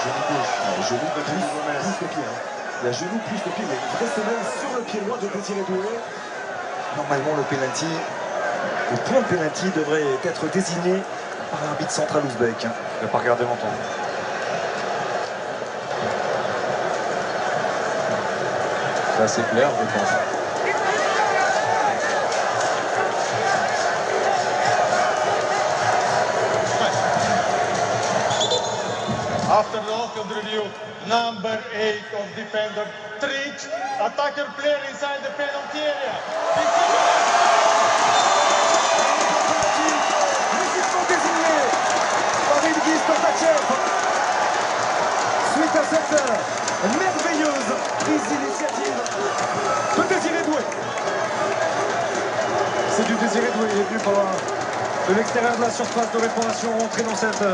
genou gauche. Genou plus le pied. Il y a genou plus le pied, mais une vraie semaine sur le pied droit de Désiré Doué. Normalement, le point de pénalty devrait être désigné par l'arbitre central ouzbek. Il n'a pas regardé longtemps. C'est assez clair, je pense. After the local review, number 8 of defender Tric, attacker player inside the penalty area. Légitimement désigné par Ilgiz Tortachev. Suite à cette merveilleuse prise d'initiative de Désiré Doué. C'est du Désiré Doué, il est venu par de l'extérieur de la surface de réparation, rentrer dans cette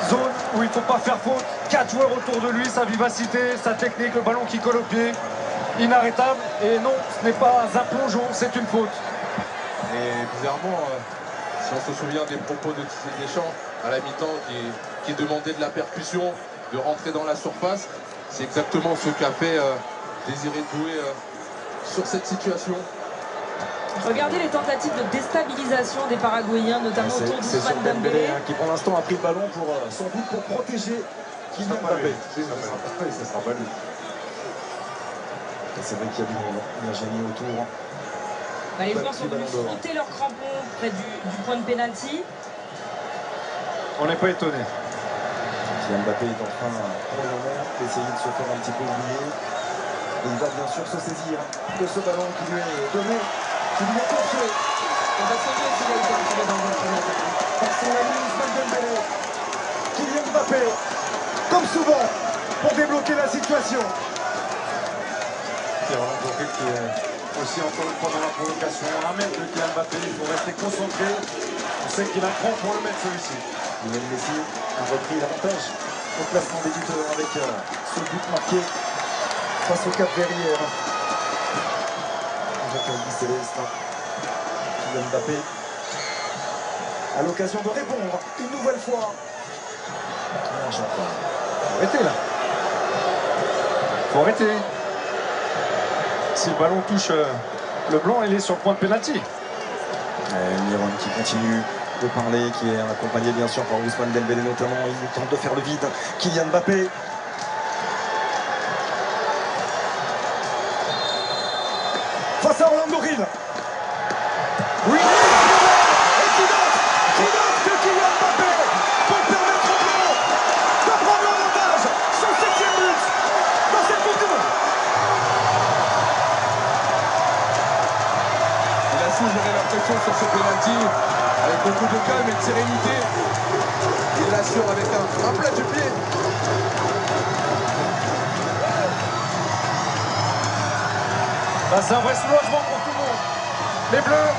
zone où il ne faut pas faire faute. 4 joueurs autour de lui, sa vivacité, sa technique, le ballon qui colle au pied, inarrêtable. Et non, ce n'est pas un plongeon, c'est une faute. Et bizarrement, si on se souvient des propos de Didier Deschamps à la mi-temps qui demandait de la percussion, de rentrer dans la surface, c'est exactement ce qu'a fait Désiré Doué sur cette situation. Regardez les tentatives de déstabilisation des Paraguayens, notamment autour d'Ousmane Dembélé. Qui pour l'instant a pris le ballon pour sans doute pour protéger Kylian Mbappé. Ça sera pas lui. C'est vrai qu'il y a du monde, il y a Génie autour. Bah, les joueurs sont venus frotter leurs crampons près du point de pénalty. On n'est pas étonné. Kylian Mbappé est en train pour le moment d'essayer de se faire un petit peu oublier. Et il va bien sûr se saisir de ce ballon qui lui est donné, qui lui est confié. On va se dire qu'il a été entouré dans un pénalty. Par son ami Ousmane Dembélé. Kylian Mbappé, comme souvent, pour débloquer la situation. C'est vraiment Doré qui est aussi encore une fois dans la provocation. 1 mètre de Kylian Mbappé, il faut rester concentré. On sait qu'il a cran pour le mettre celui-ci. Lionel Messi a repris l'avantage au classement des buteurs avec ce but marqué face au Cap Verrières. Avec Guy Céleste. Kylian Mbappé a l'occasion de répondre une nouvelle fois. Faut arrêter là. Faut arrêter. Si le ballon touche le blanc, il est sur le point de pénalty. Miron qui continue de parler, qui est accompagné bien sûr par Ousmane Dembélé notamment. Il tente de faire le vide. Kylian Mbappé. Face à Orlando Rid. Oui. Et qui note de Kylian Mbappé pour permettre au blanc de prendre en otage son 7e but dans cette Coupe du Monde. Il a su gérer la pression sur ce penalty avec beaucoup de calme et de sérénité. Il l'assure avec un plat du pied. Là, c'est un vrai soulagement pour tout le monde. Les Bleus,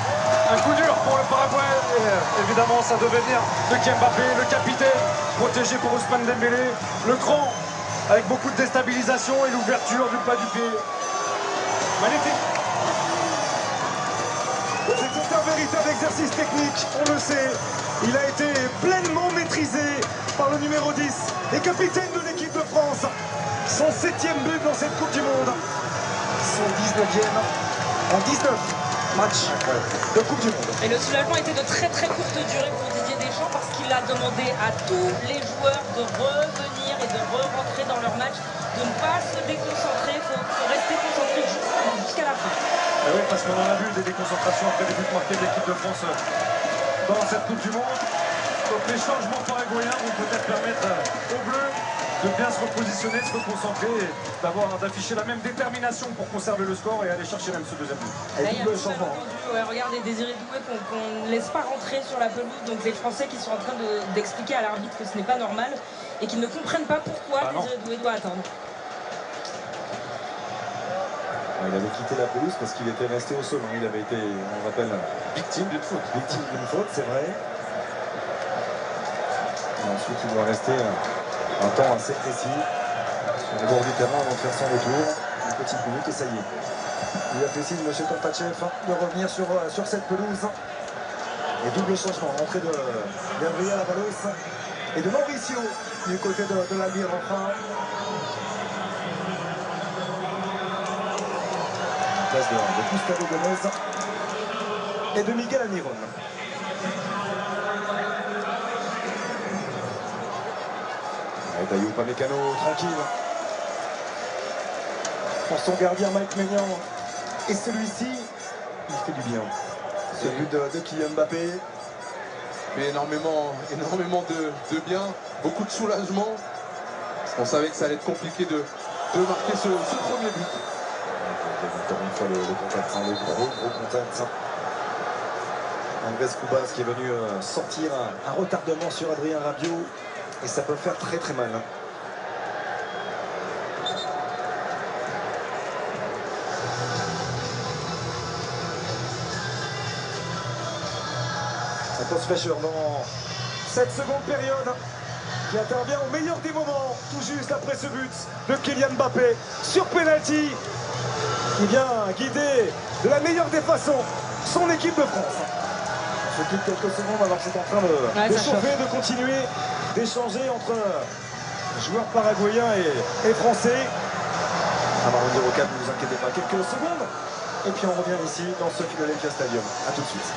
un coup dur pour le Paraguay. Et, évidemment, ça devait venir de Kylian Mbappé, le capitaine, protégé pour Ousmane Dembélé. Le cran, avec beaucoup de déstabilisation et l'ouverture du plat du pied. Magnifique. C'est un véritable exercice technique, on le sait. Il a été pleinement maîtrisé par le numéro 10 et capitaine de l'équipe de France. Son 7e but dans cette Coupe du Monde. Son 19e en 19 matchs de Coupe du Monde. Et le soulagement était de très courte durée pour Didier Deschamps parce qu'il a demandé à tous les joueurs de revenir et de re-rentrer dans leur match, de ne pas se déconcentrer, il faut rester concentré jusqu'à la fin. Et oui, parce qu'on en a vu des déconcentrations après des buts marqués de l'équipe de France dans cette Coupe du Monde. Donc les changements paraguayens vont peut-être permettre aux Bleus de bien se repositionner, de se reconcentrer et d'afficher la même détermination pour conserver le score et aller chercher même ce 2e but. Là, il y a un changement. Regardez, Désiré Doué qu'on ne laisse pas rentrer sur la pelouse. Donc les Français qui sont en train d'expliquer à l'arbitre que ce n'est pas normal et qu'ils ne comprennent pas pourquoi Désiré Doué doit attendre. Il avait quitté la pelouse parce qu'il était resté au sol. Il avait été, on rappelle, victime d'une faute. Victime d'une faute, c'est vrai. Et ensuite, il doit rester un temps assez précis sur les bords du terrain avant de faire son retour. Une petite minute et ça y est. Il a fait signe, M. Tortachev, de revenir sur cette pelouse. Et double changement. Entrée de Gabriel Avalos et de Mauricio du côté de l'Albire enfin. Place de Gustavo Gomez et de Miguel Almiron. Dayo Upamecano tranquille pour son gardien Mike Maignan. Et celui-ci, il fait du bien. Ce but de Kylian Mbappé. Mais énormément de bien, beaucoup de soulagement. Parce qu'on savait que ça allait être compliqué de marquer ce premier but. Encore une fois le contact, le gros contact. Andrés Cubas qui est venu sortir un retardement sur Adrien Rabiot. Et ça peut faire très très mal. Santos Fleischer dans cette seconde période qui intervient au meilleur des moments, tout juste après ce but de Kylian Mbappé sur penalty. Il vient guider de la meilleure des façons son équipe de France. On se quitte quelques secondes alors que c'est en train de chauffer, de continuer, d'échanger entre joueurs paraguayens et français. Avant 0-4, ne vous inquiétez pas, quelques secondes. Et puis on revient ici dans ce Philadelphia Stadium. A tout de suite.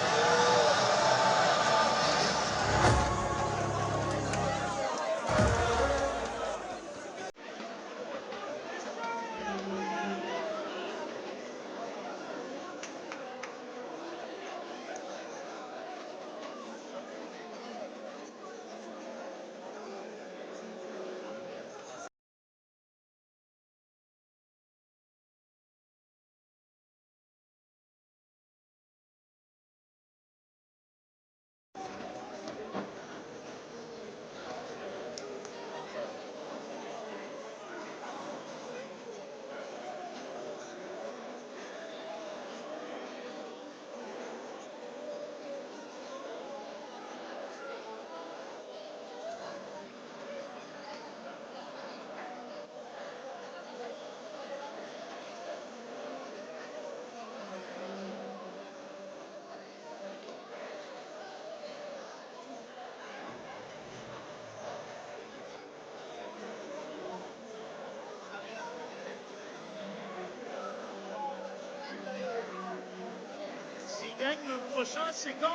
Le prochain, c'est quand?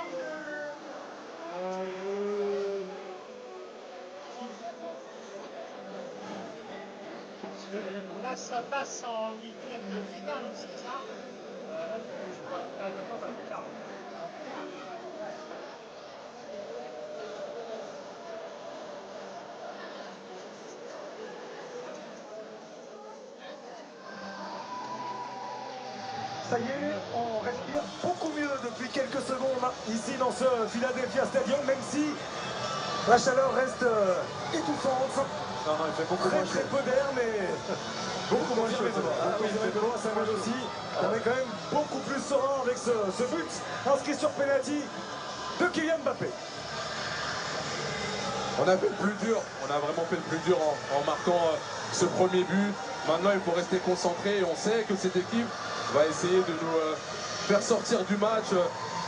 Là, ça passe en huitième de finale, c'est ça? Je crois que Ça y est, on respire beaucoup mieux depuis quelques secondes ici dans ce Philadelphia Stadium, même si la chaleur reste étouffante. Non, il fait beaucoup moins Très chaud. peu d'air, mais Beaucoup moins chaud. ça mal aussi. On est quand même beaucoup plus serein avec ce but inscrit sur penalty de Kylian Mbappé. On a fait le plus dur, on a vraiment fait le plus dur en marquant ce premier but. Maintenant, il faut rester concentré et on sait que cette équipe va essayer de nous faire sortir du match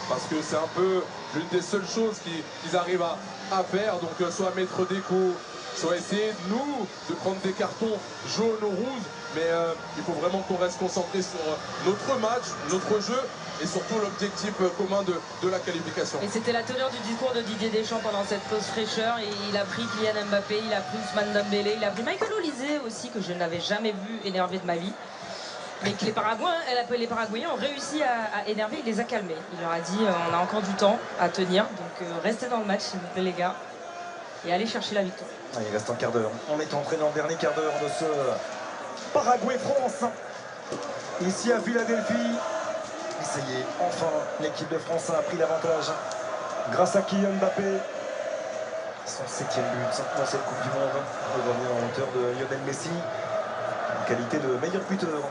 parce que c'est un peu l'une des seules choses qu'ils arrivent à faire. Donc, soit mettre des coups, soit essayer, nous, de prendre des cartons jaunes ou rouges. Mais il faut vraiment qu'on reste concentré sur notre match, notre jeu et surtout l'objectif commun de la qualification. Et c'était la teneur du discours de Didier Deschamps pendant cette pause fraîcheur. Et il a pris Kylian Mbappé, il a pris Ousmane Dembélé, il a pris Michael Olise aussi, que je n'avais jamais vu énervé de ma vie. Mais que les Paraguayens ont réussi à énerver, il les a calmés. Il leur a dit on a encore du temps à tenir, donc restez dans le match s'il vous plaît les gars. Et allez chercher la victoire. Il reste un quart d'heure. On est entré dans le dernier quart d'heure de ce Paraguay-France. Ici à Philadelphie. Et ça y est, enfin, l'équipe de France a pris l'avantage. Grâce à Kylian Mbappé. Son 7e but dans cette Coupe du Monde. Il revient en hauteur de Lionel Messi. En qualité de meilleur buteur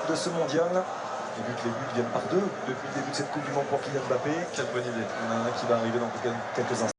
de ce mondial. Et vu que les buts viennent par deux depuis le début de cette Coupe du Monde pour Kylian Mbappé. Quelle bonne idée. Il y en a un qui va arriver dans quelques instants.